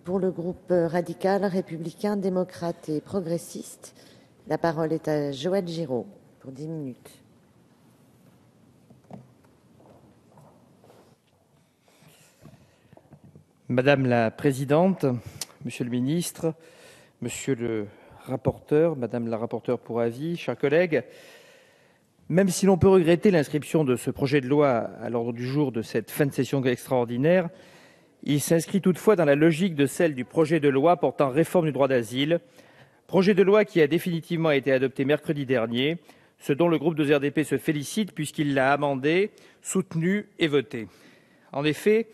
Pour le groupe radical, républicain, démocrate et progressiste, la parole est à Joël Giraud pour 10 minutes. Madame la présidente, monsieur le ministre, monsieur le rapporteur, madame la rapporteure pour avis, chers collègues, même si l'on peut regretter l'inscription de ce projet de loi à l'ordre du jour de cette fin de session extraordinaire, il s'inscrit toutefois dans la logique de celle du projet de loi portant réforme du droit d'asile, projet de loi qui a définitivement été adopté mercredi dernier, ce dont le groupe de RDP se félicite puisqu'il l'a amendé, soutenu et voté. En effet,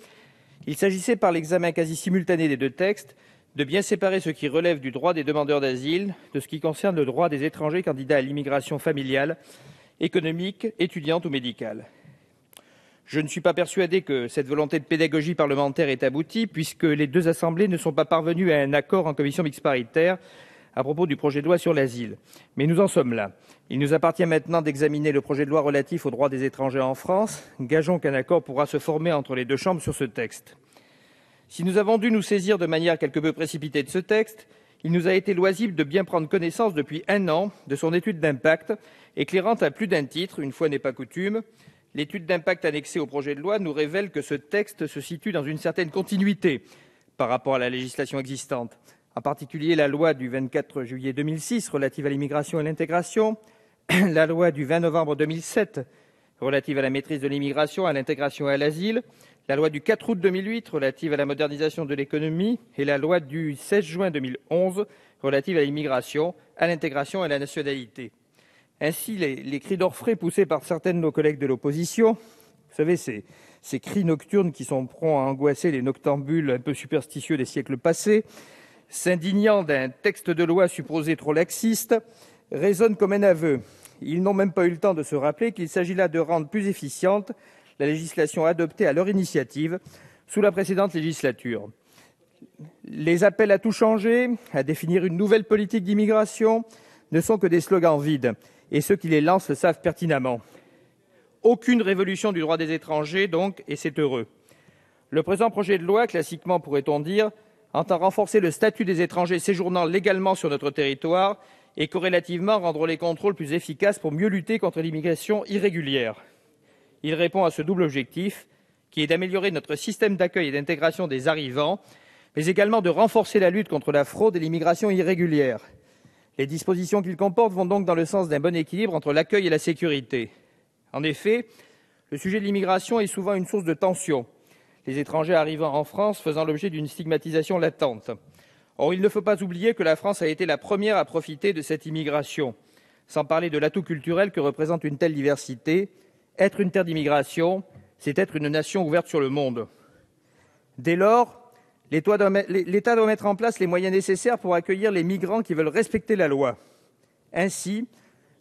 il s'agissait par l'examen quasi simultané des deux textes de bien séparer ce qui relève du droit des demandeurs d'asile de ce qui concerne le droit des étrangers candidats à l'immigration familiale, économique, étudiante ou médicale. Je ne suis pas persuadé que cette volonté de pédagogie parlementaire ait abouti, puisque les deux assemblées ne sont pas parvenues à un accord en commission mixte paritaire à propos du projet de loi sur l'asile. Mais nous en sommes là. Il nous appartient maintenant d'examiner le projet de loi relatif aux droits des étrangers en France. Gageons qu'un accord pourra se former entre les deux chambres sur ce texte. Si nous avons dû nous saisir de manière quelque peu précipitée de ce texte, il nous a été loisible de bien prendre connaissance depuis 1 an de son étude d'impact, éclairant à plus d'un titre, une fois n'est pas coutume. L'étude d'impact annexée au projet de loi nous révèle que ce texte se situe dans une certaine continuité par rapport à la législation existante, en particulier la loi du 24 juillet 2006 relative à l'immigration et l'intégration, la loi du 20 novembre 2007 relative à la maîtrise de l'immigration, à l'intégration et à l'asile, la loi du 4 août 2008 relative à la modernisation de l'économie et la loi du 16 juin 2011 relative à l'immigration, à l'intégration et à la nationalité. Ainsi, les cris d'orfraie poussés par certains de nos collègues de l'opposition, vous savez, ces cris nocturnes qui sont prompts à angoisser les noctambules un peu superstitieux des siècles passés, s'indignant d'un texte de loi supposé trop laxiste, résonnent comme un aveu. Ils n'ont même pas eu le temps de se rappeler qu'il s'agit là de rendre plus efficiente la législation adoptée à leur initiative sous la précédente législature. Les appels à tout changer, à définir une nouvelle politique d'immigration, ne sont que des slogans vides, et ceux qui les lancent le savent pertinemment. Aucune révolution du droit des étrangers, donc, et c'est heureux. Le présent projet de loi, classiquement pourrait-on dire, entend renforcer le statut des étrangers séjournant légalement sur notre territoire et corrélativement rendre les contrôles plus efficaces pour mieux lutter contre l'immigration irrégulière. Il répond à ce double objectif, qui est d'améliorer notre système d'accueil et d'intégration des arrivants, mais également de renforcer la lutte contre la fraude et l'immigration irrégulière. Les dispositions qu'il comporte vont donc dans le sens d'un bon équilibre entre l'accueil et la sécurité. En effet, le sujet de l'immigration est souvent une source de tension, les étrangers arrivant en France faisant l'objet d'une stigmatisation latente. Or, il ne faut pas oublier que la France a été la première à profiter de cette immigration, sans parler de l'atout culturel que représente une telle diversité. Être une terre d'immigration, c'est être une nation ouverte sur le monde. Dès lors, l'État doit mettre en place les moyens nécessaires pour accueillir les migrants qui veulent respecter la loi. Ainsi,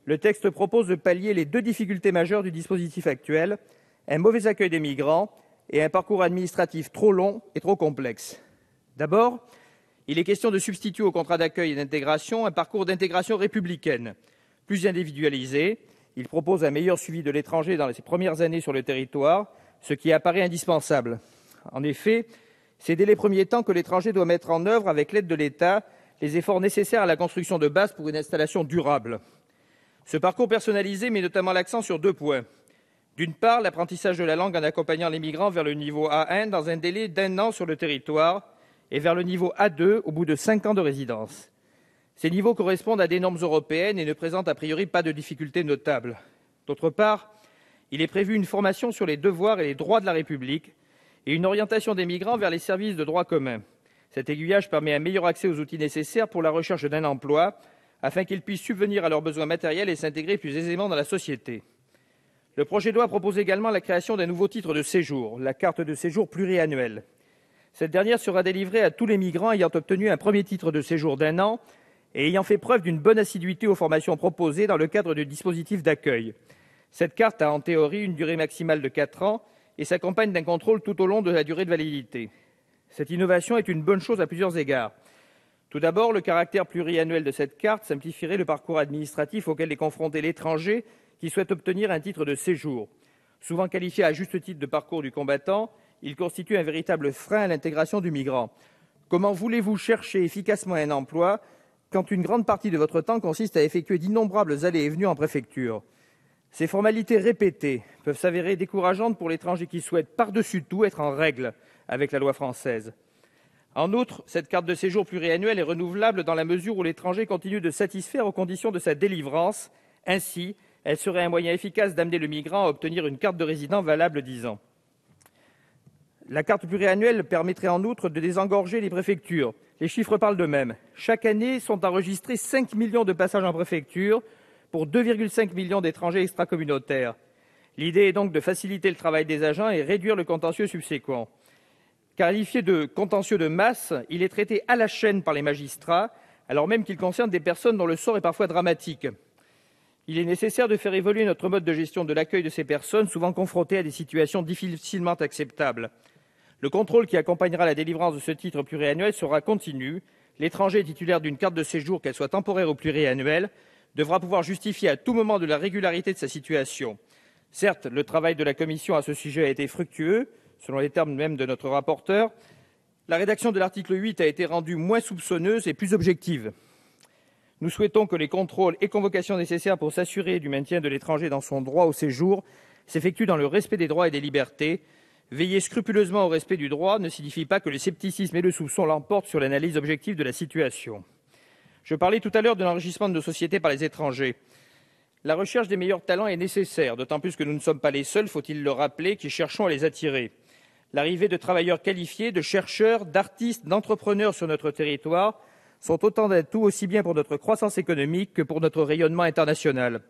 le texte propose de pallier les deux difficultés majeures du dispositif actuel, un mauvais accueil des migrants et un parcours administratif trop long et trop complexe. D'abord, il est question de substituer au contrat d'accueil et d'intégration un parcours d'intégration républicaine, plus individualisé. Il propose un meilleur suivi de l'étranger dans ses premières années sur le territoire, ce qui apparaît indispensable. En effet, c'est dès les premiers temps que l'étranger doit mettre en œuvre, avec l'aide de l'État, les efforts nécessaires à la construction de base pour une installation durable. Ce parcours personnalisé met notamment l'accent sur 2 points. D'une part, l'apprentissage de la langue en accompagnant les migrants vers le niveau A1 dans un délai d'1 an sur le territoire et vers le niveau A2 au bout de 5 ans de résidence. Ces niveaux correspondent à des normes européennes et ne présentent a priori pas de difficultés notables. D'autre part, il est prévu une formation sur les devoirs et les droits de la République et une orientation des migrants vers les services de droit commun. Cet aiguillage permet un meilleur accès aux outils nécessaires pour la recherche d'un emploi, afin qu'ils puissent subvenir à leurs besoins matériels et s'intégrer plus aisément dans la société. Le projet de loi propose également la création d'un nouveau titre de séjour, la carte de séjour pluriannuelle. Cette dernière sera délivrée à tous les migrants ayant obtenu un premier titre de séjour d'1 an et ayant fait preuve d'une bonne assiduité aux formations proposées dans le cadre du dispositif d'accueil. Cette carte a en théorie une durée maximale de 4 ans et s'accompagne d'un contrôle tout au long de la durée de validité. Cette innovation est une bonne chose à plusieurs égards. Tout d'abord, le caractère pluriannuel de cette carte simplifierait le parcours administratif auquel est confronté l'étranger qui souhaite obtenir un titre de séjour. Souvent qualifié à juste titre de parcours du combattant, il constitue un véritable frein à l'intégration du migrant. Comment voulez-vous chercher efficacement un emploi quand une grande partie de votre temps consiste à effectuer d'innombrables allées et venues en préfecture ? Ces formalités répétées peuvent s'avérer décourageantes pour l'étranger qui souhaite par-dessus tout être en règle avec la loi française. En outre, cette carte de séjour pluriannuelle est renouvelable dans la mesure où l'étranger continue de satisfaire aux conditions de sa délivrance. Ainsi, elle serait un moyen efficace d'amener le migrant à obtenir une carte de résident valable 10 ans. La carte pluriannuelle permettrait en outre de désengorger les préfectures. Les chiffres parlent d'eux-mêmes. Chaque année sont enregistrés 5 millions de passages en préfecture pour 2,5 millions d'étrangers extracommunautaires. L'idée est donc de faciliter le travail des agents et réduire le contentieux subséquent. Qualifié de contentieux de masse, il est traité à la chaîne par les magistrats, alors même qu'il concerne des personnes dont le sort est parfois dramatique. Il est nécessaire de faire évoluer notre mode de gestion de l'accueil de ces personnes, souvent confrontées à des situations difficilement acceptables. Le contrôle qui accompagnera la délivrance de ce titre pluriannuel sera continu. L'étranger titulaire d'une carte de séjour, qu'elle soit temporaire ou pluriannuelle, devra pouvoir justifier à tout moment de la régularité de sa situation. Certes, le travail de la Commission à ce sujet a été fructueux, selon les termes même de notre rapporteur. La rédaction de l'article 8 a été rendue moins soupçonneuse et plus objective. Nous souhaitons que les contrôles et convocations nécessaires pour s'assurer du maintien de l'étranger dans son droit au séjour s'effectuent dans le respect des droits et des libertés. Veiller scrupuleusement au respect du droit ne signifie pas que le scepticisme et le soupçon l'emportent sur l'analyse objective de la situation. Je parlais tout à l'heure de l'enrichissement de nos sociétés par les étrangers. La recherche des meilleurs talents est nécessaire, d'autant plus que nous ne sommes pas les seuls, faut-il le rappeler, qui cherchons à les attirer. L'arrivée de travailleurs qualifiés, de chercheurs, d'artistes, d'entrepreneurs sur notre territoire sont autant d'atouts aussi bien pour notre croissance économique que pour notre rayonnement international.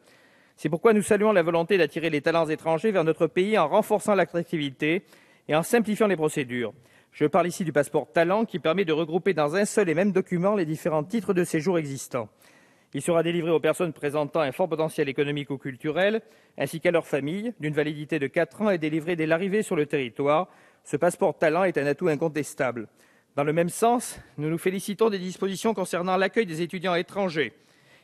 C'est pourquoi nous saluons la volonté d'attirer les talents étrangers vers notre pays en renforçant l'attractivité et en simplifiant les procédures. Je parle ici du passeport talent qui permet de regrouper dans un seul et même document les différents titres de séjour existants. Il sera délivré aux personnes présentant un fort potentiel économique ou culturel, ainsi qu'à leurs familles, d'une validité de 4 ans et délivré dès l'arrivée sur le territoire. Ce passeport talent est un atout incontestable. Dans le même sens, nous nous félicitons des dispositions concernant l'accueil des étudiants étrangers.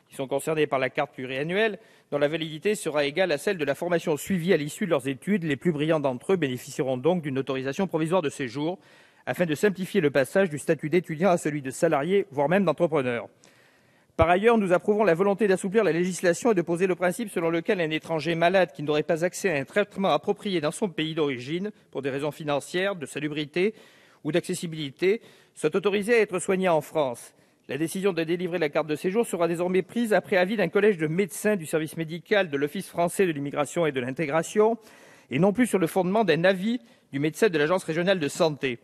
Ils sont concernés par la carte pluriannuelle, dont la validité sera égale à celle de la formation suivie à l'issue de leurs études. Les plus brillants d'entre eux bénéficieront donc d'une autorisation provisoire de séjour, afin de simplifier le passage du statut d'étudiant à celui de salarié, voire même d'entrepreneur. Par ailleurs, nous approuvons la volonté d'assouplir la législation et de poser le principe selon lequel un étranger malade qui n'aurait pas accès à un traitement approprié dans son pays d'origine, pour des raisons financières, de salubrité ou d'accessibilité, soit autorisé à être soigné en France. La décision de délivrer la carte de séjour sera désormais prise après avis d'un collège de médecins du service médical de l'Office français de l'immigration et de l'intégration, et non plus sur le fondement d'un avis du médecin de l'Agence régionale de santé.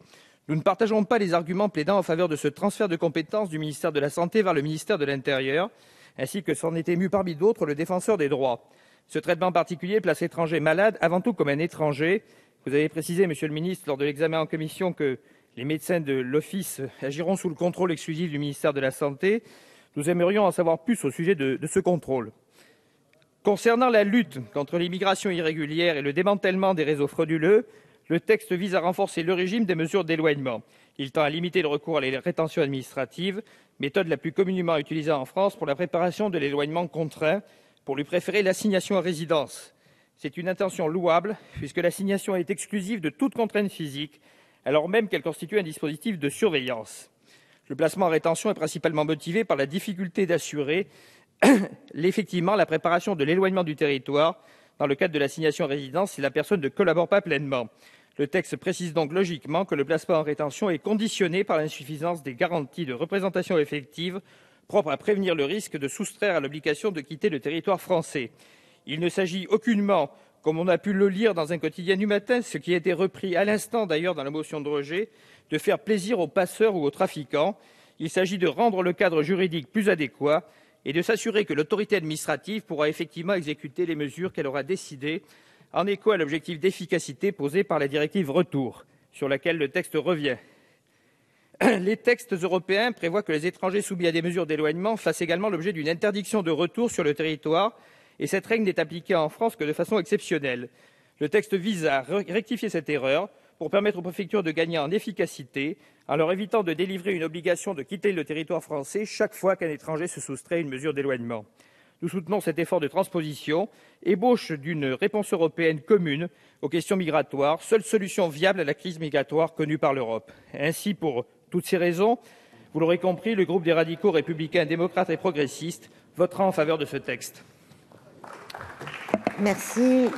Nous ne partageons pas les arguments plaidant en faveur de ce transfert de compétences du ministère de la Santé vers le ministère de l'Intérieur, ainsi que s'en est ému parmi d'autres le défenseur des droits. Ce traitement particulier place l'étranger malade avant tout comme un étranger. Vous avez précisé, monsieur le ministre, lors de l'examen en commission, que les médecins de l'Office agiront sous le contrôle exclusif du ministère de la Santé. Nous aimerions en savoir plus au sujet de ce contrôle. Concernant la lutte contre l'immigration irrégulière et le démantèlement des réseaux frauduleux, le texte vise à renforcer le régime des mesures d'éloignement. Il tend à limiter le recours à la rétention administrative, méthode la plus communément utilisée en France pour la préparation de l'éloignement contraint, pour lui préférer l'assignation à résidence. C'est une intention louable, puisque l'assignation est exclusive de toute contrainte physique, alors même qu'elle constitue un dispositif de surveillance. Le placement en rétention est principalement motivé par la difficulté d'assurer effectivement la préparation de l'éloignement du territoire dans le cadre de l'assignation à résidence si la personne ne collabore pas pleinement. Le texte précise donc logiquement que le placement en rétention est conditionné par l'insuffisance des garanties de représentation effective propres à prévenir le risque de soustraire à l'obligation de quitter le territoire français. Il ne s'agit aucunement, comme on a pu le lire dans un quotidien du matin, ce qui a été repris à l'instant d'ailleurs dans la motion de rejet, de faire plaisir aux passeurs ou aux trafiquants. Il s'agit de rendre le cadre juridique plus adéquat et de s'assurer que l'autorité administrative pourra effectivement exécuter les mesures qu'elle aura décidées, en écho à l'objectif d'efficacité posé par la directive Retour, sur laquelle le texte revient. Les textes européens prévoient que les étrangers soumis à des mesures d'éloignement fassent également l'objet d'une interdiction de retour sur le territoire, et cette règle n'est appliquée en France que de façon exceptionnelle. Le texte vise à rectifier cette erreur pour permettre aux préfectures de gagner en efficacité en leur évitant de délivrer une obligation de quitter le territoire français chaque fois qu'un étranger se soustrait à une mesure d'éloignement. Nous soutenons cet effort de transposition, ébauche d'une réponse européenne commune aux questions migratoires, seule solution viable à la crise migratoire connue par l'Europe. Ainsi, pour toutes ces raisons, vous l'aurez compris, le groupe des radicaux républicains, démocrates et progressistes votera en faveur de ce texte. Merci.